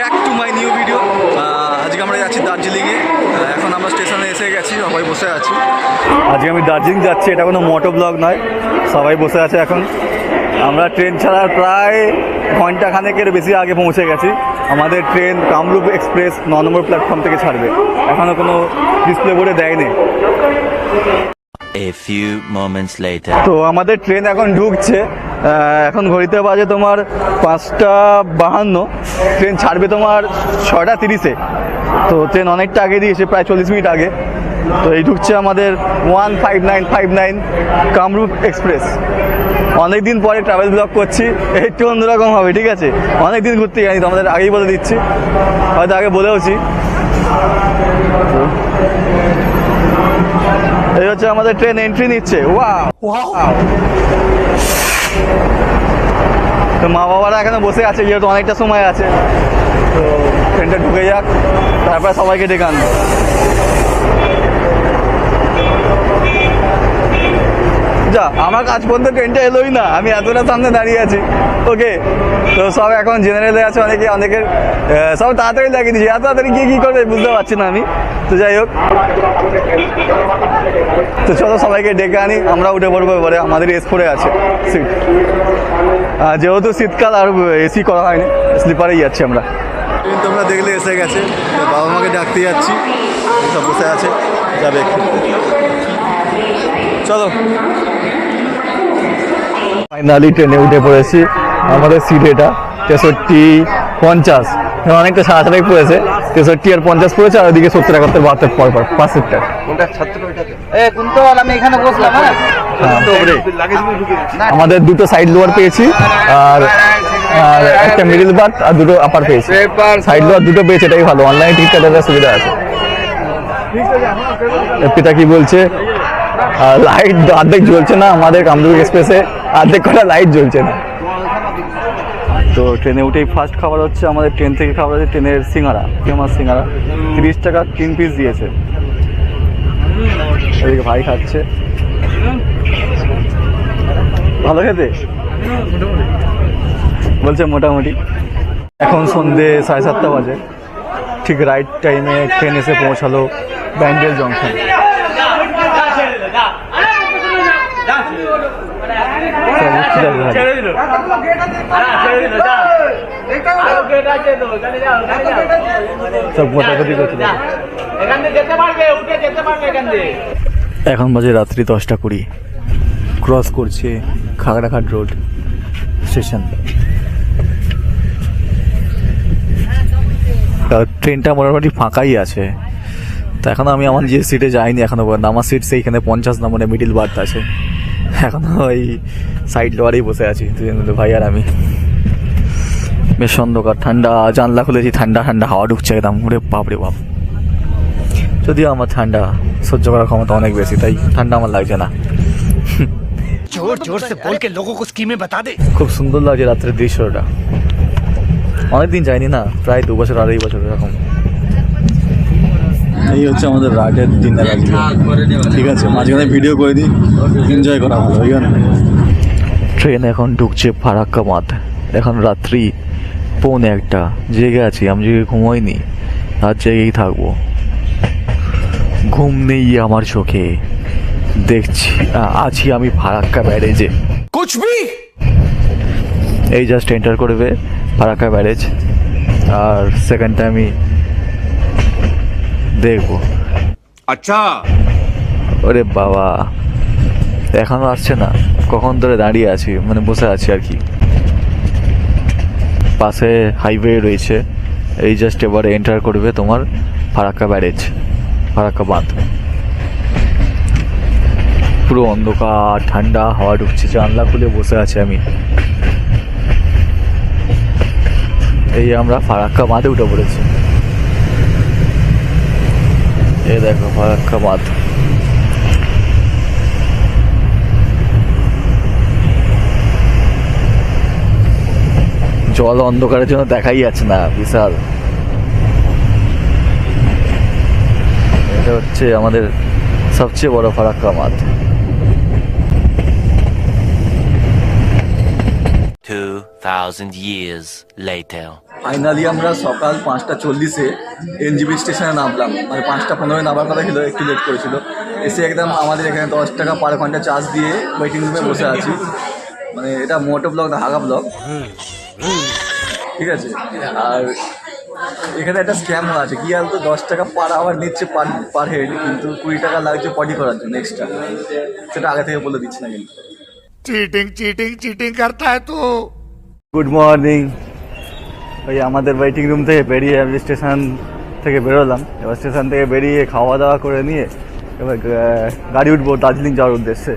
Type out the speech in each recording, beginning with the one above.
Back to my new video. আজকে আমরা যাচ্ছি দার্জিলিংয়ে। এখন আমরা স্টেশনে এসে গেছি, সবাই বসে আছি। আজকে আমি দার্জিলিং যাচ্ছি, এটা কোনো মোটো ব্লগ নয়। সবাই বসে আছে এখন। আমরা ট্রেন ছাড়ার প্রায় ঘন্টাখানেকের বেশি আগে পৌঁছে গেছি। আমাদের ট্রেন কামরূপ এক্সপ্রেস 9 নম্বর প্ল্যাটফর্ম থেকে ছাড়বে। এখনও কোনো ডিসপ্লে বোর্ডে দেয়নি। A few moments later. তো আমাদের ট্রেন এখন ঢুকছে। এখন ঘড়িতে বাজে তোমার 5:52। ট্রেন ছাড়বে তোমার 6:30-এ। তো ট্রেন অনেকটা আগে দিয়েছে, প্রায় 40 মিনিট আগে। তো এই ঢুকছে আমাদের 15959 কামরূপ এক্সপ্রেস। অনেক দিন পরে ট্রাভেল ব্লগ করছি, একটু অন্যরকম হবে, ঠিক আছে? অনেক দিন ঘুরতে জানি, তো আমাদের আগেই বলে দিচ্ছি, হয়তো আগে বলেওছি। এই হচ্ছে আমাদের ট্রেন এন্ট্রি নিচ্ছে। ওয়াও! তো মা বাবারা এখানে বসে আছে, যেহেতু অনেকটা সময় আছে। তো ট্রেনটা ঢুকে যাক, তারপরে সবাইকে ডেকে আনবো। যা, আমার কাজ পর্যন্ত ট্রেনটা এলোই না, আমি এতটা সামনে দাঁড়িয়ে আছি। ওকে, তো সব এখন জেনারেলে আছে, অনেকের সব তাড়াতাড়ি লাগিয়ে দিচ্ছি। এত তাড়াতাড়ি গিয়ে কী করবে বুঝতে পারছি না আমি। তো যাই হোক, তো চলো সবাইকে ডেকে আনি, আমরা উঠে পড়বো এবারে। আমাদের S4 আছে সিট, যেহেতু শীতকাল আর এসি করা হয়নি, স্লিপারেই যাচ্ছি আমরা। ট্রেন তোমরা দেখলে এসে গেছে, বাবা মাকে ডাকতে যাচ্ছি, সব বসে আছে, যাবে একটু। চলো, ফাইনালি ট্রেনে উঠে পড়েছি। আমাদের সিট এটা 63-50, অনেকটা সারাসারি পড়েছে। 63 আর 50 পড়েছে, আর ওদিকে 70, 71, 72 পর 5 সিটটা। আমাদের দুটো সাইড লোয়ার পেয়েছি, আর একটা মিডিল বার্থ আর দুটো আপার পেয়েছি। সাইড লোয়ার দুটো পেয়েছি, এটাই ভালো। অনলাইনে টিকিট কাটার সুবিধা আছে। পিতা কি বলছে? লাইট অর্ধেক জ্বলছে না আমাদের কামরূপ এক্সপ্রেসে, অর্ধেক কটা লাইট জ্বলছে না। তো ট্রেনে উঠেই ফার্স্ট খাবার হচ্ছে আমাদের, ট্রেন থেকে খাবার হচ্ছে ট্রেনের সিঙ্গারা, ফেমাস সিঙ্গারা। 30 টাকা 3 পিস দিয়েছে। এদিকে ভাই খাচ্ছে, ভালো খেতে বলছে মোটামুটি। এখন সন্ধ্যে 7:30 বাজে। ঠিক রাইট টাইমে ট্রেন এসে পৌঁছালো ব্যান্ডেল জংশন। এখন বাজে রাত্রি 10:20। ক্রস করছে খাগড়াঘাট রোড স্টেশন। ট্রেনটা মোটামুটি ফাঁকাই আছে। তো এখনো আমি আমার যে সিটে যাইনি এখনো পর্যন্ত। আমার সিট সেইখানে 50 নম্বরে মিডিল বার্থ আছে। এখনো ওই সাইড লোয়ারেই বসে আছি ভাই আর আমি। বেশ অন্ধকার, ঠান্ডা, জানলা খুলেছি, ঠান্ডা ঠান্ডা হাওয়া ঢুকছে একদম। ওরে বাপ রে বাপ! যদিও আমার ঠান্ডা সহ্য করার ক্ষমতা অনেক বেশি, তাই ঠান্ডা আমার লাগছে না। জোর জোর সে বল কে লোগো কো স্কিমে বাতা দে। খুব সুন্দর লাগছে রাত্রের দৃশ্যটা। অনেকদিন যাইনি না, প্রায় 2 বছর, 2.5 বছর এরকম। এই হচ্ছে আমাদের রাতের ডিনার আজকে। ঠিক আছে, মাঝখানে ভিডিও করে দিই, এনজয় করা ভালো। ওই জন্য ট্রেন এখন ঢুকছে ফারাক্কাবাদ। এখন রাত্রি 1:45। জেগে আছি, আমি জেগে ঘুমোইনি, আর জেগেই থাকবো। ঘুম নেই আমার চোখে, দেখছি আছি আমি ফারাক্কা ব্যারেজে। কুছবি এই জাস্ট এন্টার করবে ফারাক্কা ব্যারেজ, আর সেকেন্ড টাইমই দেখবো। আচ্ছা, ওরে বাবা, এখনো আসছে না। কখন ধরে দাঁড়িয়ে আছি, মানে বসে আছি আর কি। পাশে হাইওয়ে রয়েছে। এই জাস্ট এবারে এন্টার করবে তোমার ফারাক্কা ব্যারেজ, ফারাক্কা বাঁধ। পুরো অন্ধকার, ঠান্ডা হাওয়া ঢুকছে, জানলা খুলে বসে আছি আমি। এই আমরা ফারাক্কা বাঁধে উঠে পড়েছি। এই দেখো ফারাক্কা বাঁধ। জল অন্ধকারের জন্য দেখাই যাচ্ছে না, বিশাল। এটা হচ্ছে আমাদের সবচেয়ে বড় ফারাক্কা বাঁধ। 2,000 years later. ফাইনালি আমরা সকাল 5:40-এ এনজিবি স্টেশনে নামলাম, মানে 5:15-এ নামার কথা ছিল, একটু লেট করেছিল। এসে একদম আমাদের এখানে 10 টাকা পার ঘন্টা চার্জ দিয়ে ওয়েটিং রুমে বসে আছি। মানে এটা মোটো ব্লগ না, হাগা ব্লগ, ঠিক আছে। আর এখানে একটা স্ক্যামও আছে, কি বলতো, 10 টাকা পার আওয়ার নিচ্ছে পার হেড, কিন্তু 20 টাকা লাগছে পটি করার জন্য এক্সট্রা। সেটা আগে থেকে বলে দিচ্ছি না কিন্তু। चीटिंग चीटिंग चीटिंग करता है तू। Good morning. ওই আমাদের ওয়েটিং রুম থেকে বেরিয়ে আমি স্টেশন থেকে বেরোলাম। এবার স্টেশন থেকে বেরিয়ে খাওয়া দাওয়া করে নিয়ে এবার গাড়ি উঠবো দার্জিলিং যাওয়ার উদ্দেশ্যে।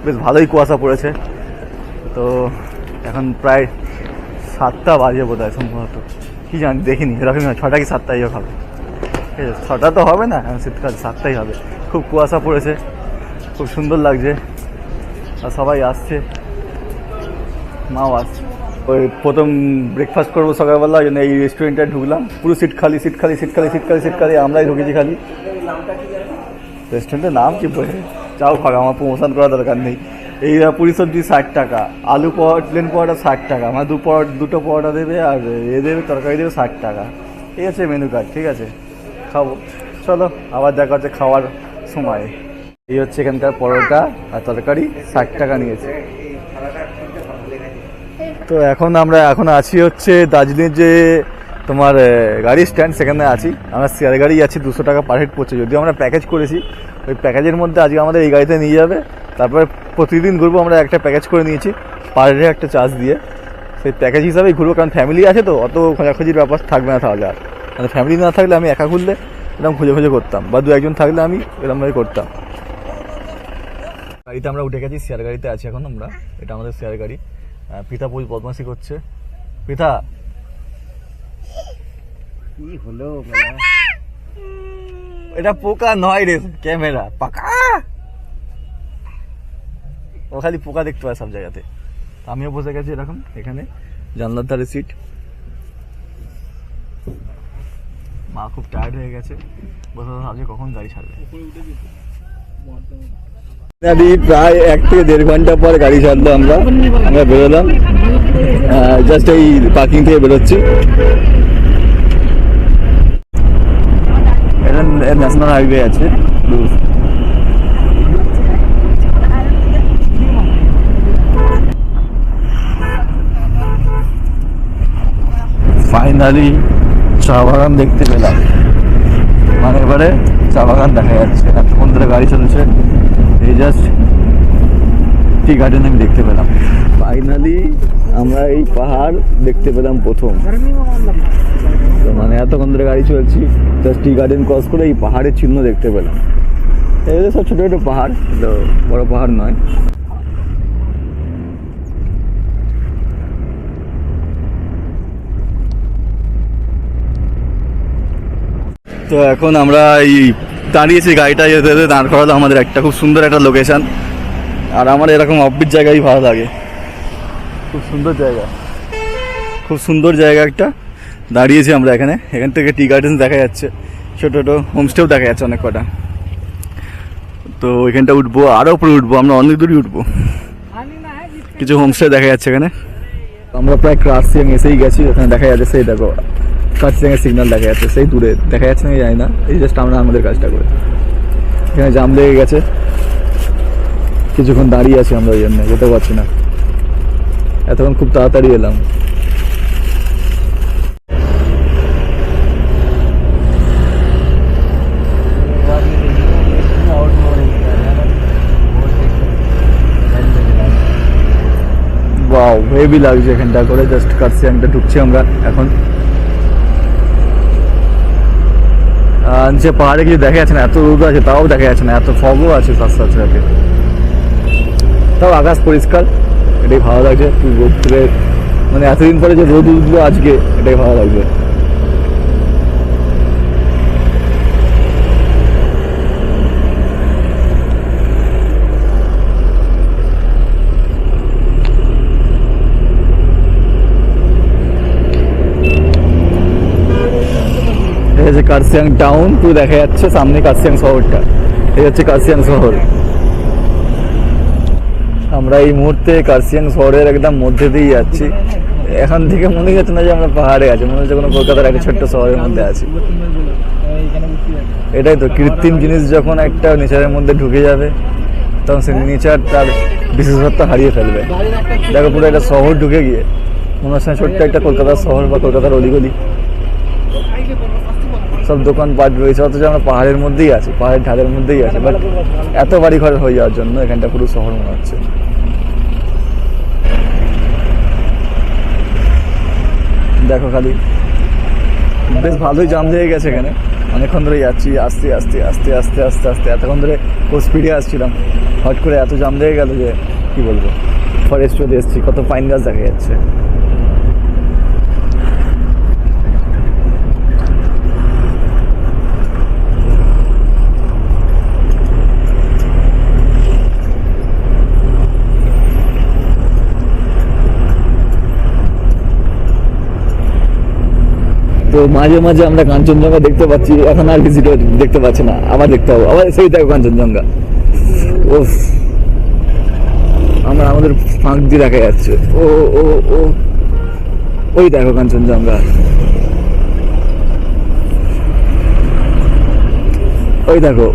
বেশ ভালোই কুয়াশা পড়েছে। তো এখন প্রায় 7টা বাজে বোধ হয় সম্ভবত, কি জানি দেখিনি, এরকমই হয় 6টা কি 7টাই হবে, ঠিক আছে। 6টা তো হবে না, এখন শীতকাল 7টাই হবে। খুব কুয়াশা পড়েছে, খুব সুন্দর লাগছে, আর সবাই আসছে, মাও আসছে। ওই প্রথম ব্রেকফাস্ট করবো সকালবেলা, ওই জন্য এই রেস্টুরেন্টে ঢুকলাম। পুরো সিট খালি, সিট খালি, সিট খালি, সিট খালি, সিট খালি, আমরাই ঢুকেছি খালি। রেস্টুরেন্টের নাম কি বলে, চাও খাবে, আমার প্রমোশন করার দরকার নেই। এই পুরি সবজি 60 টাকা, আলু প্লেন পরোটা 60 টাকা, আমার দুটো পরোটা দেবে, আর এ দেবে তরকারি দেবে 60 টাকা। ঠিক আছে, মেনু কার্ড, ঠিক আছে, খাবো। চলো আবার দেখা হচ্ছে খাওয়ার সময়। এই হচ্ছে এখানকার পরোটা আর তরকারি, 60 টাকা নিয়েছে। তো এখন আমরা আছি হচ্ছে দার্জিলিং যে তোমার গাড়ি স্ট্যান্ড, সেখানে আছি আমরা। শেয়ার গাড়ি যাচ্ছি, 200 টাকা পার হেড পড়ছে, যদিও আমরা প্যাকেজ করেছি। ওই প্যাকেজের মধ্যে আজকে আমাদের এই গাড়িতে নিয়ে যাবে, তারপরে প্রতিদিন ঘুরবো। আমরা একটা প্যাকেজ করে নিয়েছি পার হেডে একটা চার্জ দিয়ে, সেই প্যাকেজ হিসাবেই ঘুরবো। কারণ ফ্যামিলি আছে তো, অত খোঁজাখুঁজির ব্যাপার থাকবে না তাহলে। আর মানে ফ্যামিলি না থাকলে আমি একা ঘুরলে এরকম খুঁজে করতাম, বা 2-1 থাকলে আমি এরকমভাবে করতাম। গাড়িতে আমরা উঠে গেছি, শেয়ার গাড়িতে আছি এখন আমরা। এটা আমাদের শেয়ার গাড়ি। পিতা পুল বদমাশি করছে। পিতা কি হলো? এটা পোকা নয় রে, ক্যামেরা পাকা। ও খালি পোকা দেখতে পায় সব জায়গাতে। আমিও বসে গেছি এরকম এখানে, জানলার ধারে সিট। মা খুব টায়ার্ড হয়ে গেছে, বসে ভাবছে কখন গাড়ি ছাড়বে। প্রায় 1 থেকে 1.5 ঘন্টা পর গাড়ি ছাড়লো। আমরা বেরোলাম, জাস্ট এই পার্কিং থেকে বেরোচ্ছি। এটা ন্যাশনাল হাইওয়ে আছে। ফাইনালি চা বাগান দেখতে পেলাম, মানে এবারে চা বাগান দেখা যাচ্ছে। এতক্ষণ ধরে গাড়ি চলছে, এই জাস্ট টি গার্ডেন আমি দেখতে পেলাম। ফাইনালি আমরা এই পাহাড় দেখতে পেলাম প্রথম। তো মানে এতক্ষণ ধরে গাড়ি চলছি, জাস্ট টি গার্ডেন ক্রস করে এই পাহাড়ের চিহ্ন দেখতে পেলাম। এগুলো সব ছোটো ছোটো পাহাড়, বড় পাহাড় নয়। তো এখন আমরা এই দাঁড়িয়েছি, গাড়িটা যেতে যেতে দাঁড় করালো আমাদের একটা খুব সুন্দর একটা লোকেশন। আর আমার এরকম অফবিট জায়গায় ভালো লাগে, খুব সুন্দর জায়গা, খুব সুন্দর জায়গা একটা। দাঁড়িয়েছি আমরা এখানে, এখান থেকে টি গার্ডেন দেখা যাচ্ছে, ছোটো ছোটো হোমস্টেও দেখা যাচ্ছে অনেক কটা। তো এখানটা উঠবো, আরও উপরে উঠবো, আমরা অনেক দূরই উঠবো। কিছু হোমস্টে দেখা যাচ্ছে এখানে। আমরা প্রায় কার্সিয়াং এসেই গেছি, ওখানে দেখা যাচ্ছে, সেই দেখো কার্সিয়াং এর সিগন্যাল দেখা যাচ্ছে, সেই দূরে দেখা যাচ্ছে না, জানি না। এই জাস্ট আমরা আমাদের কাজটা করে এখানে জাম লেগে গেছে, কিছুক্ষণ দাঁড়িয়ে আছি আমরা, ওই জন্য যেতে পারছি না। এতক্ষণ খুব তাড়াতাড়ি এলাম। ওয়াও, হেভি লাগছে এখানটা করে। জাস্ট কার্সিয়াংটা ঢুকছি আমরা এখন। যে পাহাড়ে কিছু দেখা যাচ্ছে না, এত রোদ আছে তাও দেখা যাচ্ছে না, এত ফগও আছে সাথে সাথে। তাও আকাশ পরিষ্কার, এটাই ভালো লাগছে। রোদ্রে মানে এতদিন পরে যে রোদ উঠলো আজকে, এটাই ভালো লাগছে। কার্সিয়াং টাউন পুরো দেখা যাচ্ছে, সামনে কার্সিয়াং শহরটা। এই হচ্ছে কার্সিয়াং শহর। আমরা এই মুহূর্তে কার্সিয়াং শহরের একদম মধ্যে দিয়ে যাচ্ছি। এখান থেকে মনে হচ্ছে না যে আমরা পাহাড়ে আছি, মনে হচ্ছে কোনো কলকাতার একটা ছোট্ট শহরের মধ্যে আছি। এটাই তো, কৃত্রিম জিনিস যখন একটা নেচারের মধ্যে ঢুকে যাবে তখন সে নেচার তার বিশেষত্ব হারিয়ে ফেলবে। দেখো পুরো একটা শহর ঢুকে গিয়ে মনে হচ্ছে না ছোট্ট একটা কলকাতার শহর বা কলকাতার অলিগলি, সব দোকানপাট রয়েছে, অথচ আমরা পাহাড়ের মধ্যেই আছি, পাহাড়ের ঢালের মধ্যেই আছি। বাট এত বাড়ি ঘর হয়ে যাওয়ার জন্য এখানটা পুরো শহর মনে হচ্ছে। দেখো খালি বেশ ভালোই জাম লেগে গেছে এখানে, অনেকক্ষণ ধরে যাচ্ছি, আস্তে আস্তে আস্তে আস্তে আস্তে আস্তে এতক্ষণ ধরে খুব স্পিডে আসছিলাম, হট করে এত জাম লেগে গেল যে কি বলবো। ফরেস্ট চলে এসেছি, কত পাইন গাছ দেখা যাচ্ছে। তো মাঝে মাঝে আমরা কাঞ্চনজঙ্ঘা দেখতে পাচ্ছি, এখন আর ভিজিটর দেখতে পাচ্ছি না, আবার দেখতে হবে, আবার সেই দেখো কাঞ্চনজঙ্ঘা। ওফ, আমরা আমাদের ফাঁক দিয়ে দেখা যাচ্ছে, ও ও ও ওই দেখো কাঞ্চনজঙ্ঘা, ওই দেখো